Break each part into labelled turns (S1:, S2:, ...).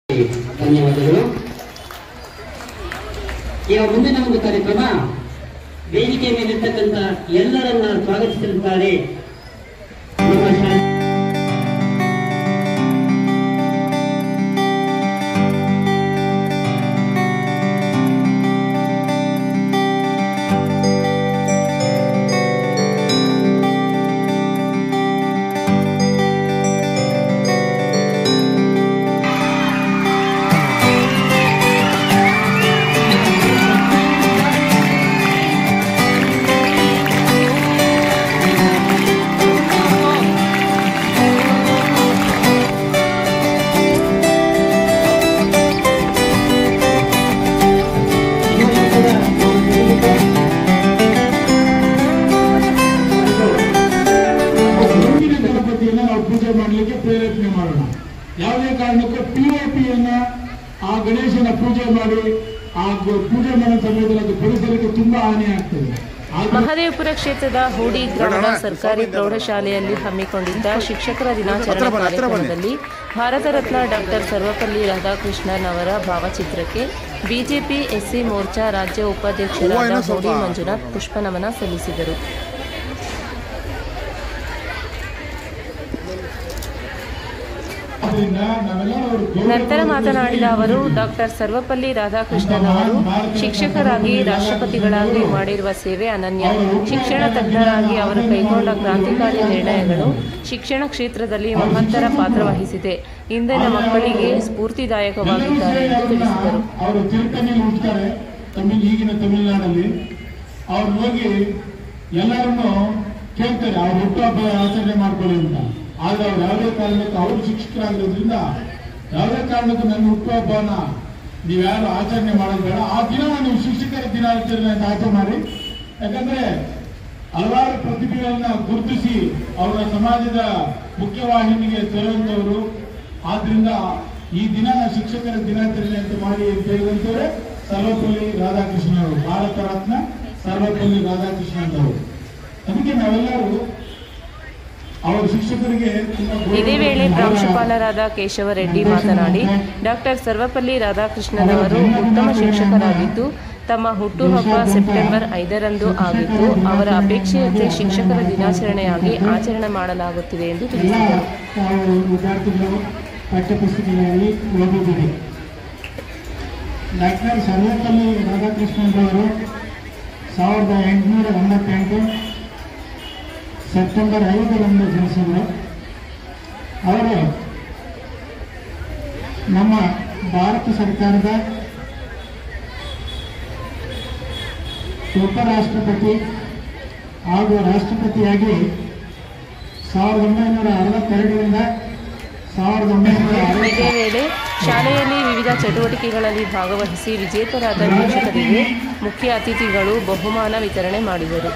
S1: ಧನ್ಯವಾದಗಳು. ಇವಾಗ ಮುಂದಿನ ಒಂದು ಕಾರ್ಯಕ್ರಮ ವೇದಿಕೆ ಮೇಲಿರ್ತಕ್ಕಂಥ ಎಲ್ಲರನ್ನ ಸ್ವಾಗತಿಸಿರುತ್ತಾರೆ.
S2: ಪ್ರೇರೇಪಣೆ ಮಾಡೋಣ. ಯಾವುದೇ ಕಾರಣಕ್ಕೂ POPಯನ್ನ ಆ ಗಣೇಶನ ಪೂಜೆ ಮಾಡಿ ಆ ಪೂಜೆ ಮಾಡೋ ಸಮಯದಲ್ಲಿ ಅದು ಪರಿಸರಕ್ಕೆ ತುಂಬಾ ಹಾನಿ ಆಗ್ತದೆ.
S3: ಮಹದೇವಪುರ ಕ್ಷೇತ್ರದ ಹೂಡಿ ಗ್ರಾಮದ ಸರ್ಕಾರಿ ಪ್ರೌಢಶಾಲೆಯಲ್ಲಿ ಹಮ್ಮಿಕೊಂಡಿದ್ದ ಶಿಕ್ಷಕರ ದಿನಾಚರಣೆ ಕಾರ್ಯಕ್ರಮದಲ್ಲಿ ಭಾರತ ರತ್ನ ಡಾಕ್ಟರ್ ಸರ್ವಪಲ್ಲಿ ರಾಧಾಕೃಷ್ಣನ್ ಅವರ ಭಾವಚಿತ್ರಕ್ಕೆ ಬಿಜೆಪಿ SC ಮೋರ್ಚಾ ರಾಜ್ಯ ಉಪಾಧ್ಯಕ್ಷರಾದ ಹೂಡಿ ಮಂಜುನಾಥ್ ಪುಷ್ಪನಮನ ಸಲ್ಲಿಸಿದರು. ನಂತರ ಮಾತನಾಡಿದ ಅವರು, ಡಾಕ್ಟರ್ ಸರ್ವಪಲ್ಲಿ ರಾಧಾಕೃಷ್ಣನ್ ಅವರು ಶಿಕ್ಷಕರಾಗಿ ರಾಷ್ಟ್ರಪತಿಗಳಾಗಿ ಮಾಡಿರುವ ಸೇವೆ ಅನನ್ಯ. ಶಿಕ್ಷಣ ತಜ್ಞರಾಗಿ ಅವರು ಕೈಗೊಂಡ ಕ್ರಾಂತಿಕಾರಿ ನಿರ್ಣಯಗಳು ಶಿಕ್ಷಣ ಕ್ಷೇತ್ರದಲ್ಲಿ ಮಹತ್ತರ ಪಾತ್ರ ವಹಿಸಿದೆ. ಇಂದಿನ ಮಕ್ಕಳಿಗೆ ಸ್ಫೂರ್ತಿದಾಯಕವಾಗಿದ್ದಾರೆ ಎಂದು ತಿಳಿಸಿದರು.
S2: ಅವರು ತಿರುಪತಿಯಲ್ಲಿ ಹುಟ್ಟುತ್ತಾರೆ, ಈಗಿನ ತಮಿಳುನಾಡಲ್ಲಿ. ಅವ್ರು ಹೋಗಿ ಎಲ್ಲರನ್ನು ಕೇಳ್ತಾರೆ ಅವ್ರು ಹುಟ್ಟುಹಬ್ಬ ಆಚರಣೆ ಮಾಡ್ಕೊಳ್ಳಿ ಅಂತ. ಆದ್ರೆ ಅವ್ರು ಯಾವುದೇ ಕಾರಣಕ್ಕೂ ಅವರು ಶಿಕ್ಷಕರಾಗಿರೋದ್ರಿಂದ ಯಾವುದೇ ಕಾರಣಕ್ಕೂ ನನ್ನ ಹುಟ್ಟುಹಬ್ಬನ ನೀವ್ಯಾರು ಆಚರಣೆ ಮಾಡೋದು ಬೇಡ, ಆ ದಿನ ನೀವು ಶಿಕ್ಷಕರ ದಿನಾಚರಣೆ ಅಂತ ಆಚರಣೆ ಮಾಡಿ. ಯಾಕಂದ್ರೆ ಹಲವಾರು ಪ್ರತಿಭೆಗಳನ್ನ ಗುರುತಿಸಿ ಅವರ ಸಮಾಜದ ಮುಖ್ಯವಾಹಿನಿಗೆ ತರುವಂತವರು. ಆದ್ರಿಂದ ಈ ದಿನ ಶಿಕ್ಷಕರ ದಿನಾಚರಣೆ ಅಂತ ಮಾಡಿ ಅಂತ ಹೇಳಿದಂತವ್ರೆ ಸರ್ವಪಲ್ಲಿ ರಾಧಾಕೃಷ್ಣನ್ ಅವರು, ಭಾರತ ರತ್ನ ಸರ್ವಪಲ್ಲಿ ರಾಧಾಕೃಷ್ಣನ್ ಅವರು. ಅದಕ್ಕೆ ನಾವೆಲ್ಲರೂ
S3: ಇದೇ ವೇಳೆ ಪ್ರಾಂಶುಪಾಲರಾದ ಕೇಶವ ರೆಡ್ಡಿ ಮಾತನಾಡಿ, ಡಾಕ್ಟರ್ ಸರ್ವಪಲ್ಲಿ ರಾಧಾಕೃಷ್ಣನ್ ಅವರು ಉತ್ತಮ ಶಿಕ್ಷಕರಾಗಿದ್ದು ತಮ್ಮ ಹುಟ್ಟುಹಬ್ಬ ಸೆಪ್ಟೆಂಬರ್ 5ರಂದು ಆಗಿದ್ದು ಅವರ ಅಪೇಕ್ಷೆಯಂತೆ ಶಿಕ್ಷಕರ ದಿನಾಚರಣೆಯಾಗಿ ಆಚರಣೆ ಮಾಡಲಾಗುತ್ತಿದೆ ಎಂದು ತಿಳಿಸಿದರು.
S2: ಪಠ್ಯಪುಸ್ತಕಗಳಲ್ಲಿ ಓದಿದ್ದೀರಿ. ಡಾಕ್ಟರ್ ಸರ್ವಪಲ್ಲಿ ರಾಧಾಕೃಷ್ಣನ್ ಅವರು 1898 ಸೆಪ್ಟೆಂಬರ್ 5ರಂದು ಜನಿಸಿದರು. ಅವರು ನಮ್ಮ ಭಾರತ ಸರ್ಕಾರದ ಉಪರಾಷ್ಟ್ರಪತಿ ಹಾಗೂ ರಾಷ್ಟ್ರಪತಿಯಾಗಿ 1962ರಿಂದ 1960.
S3: ಇದೇ ವೇಳೆ ಶಾಲೆಯಲ್ಲಿ ವಿವಿಧ ಚಟುವಟಿಕೆಗಳಲ್ಲಿ ಭಾಗವಹಿಸಿ ವಿಜೇತರಾದ ಶಿಕ್ಷಕರಿಗೆ ಮುಖ್ಯ ಅತಿಥಿಗಳು ಬಹುಮಾನ ವಿತರಣೆ ಮಾಡಿದರು.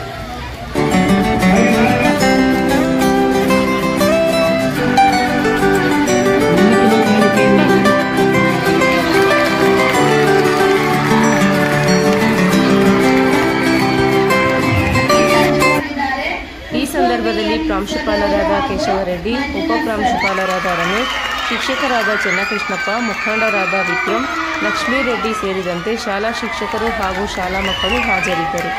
S3: ಈ ಸಂದರ್ಭದಲ್ಲಿ ಪ್ರಾಂಶುಪಾಲರಾದ ಕೇಶವ ರೆಡ್ಡಿ, ಉಪಪ್ರಾಂಶುಪಾಲರಾದ ರಮೇಶ್, ಶಿಕ್ಷಕರಾದ ಚೆನ್ನಕೃಷ್ಣಪ್ಪ, ಮುಖಂಡರಾದ ವಿಕ್ರಮ್, ಲಕ್ಷ್ಮೀ ರೆಡ್ಡಿ ಸೇರಿದಂತೆ ಶಾಲಾ ಶಿಕ್ಷಕರು ಹಾಗೂ ಶಾಲಾ ಮಕ್ಕಳು ಹಾಜರಿದ್ದರು.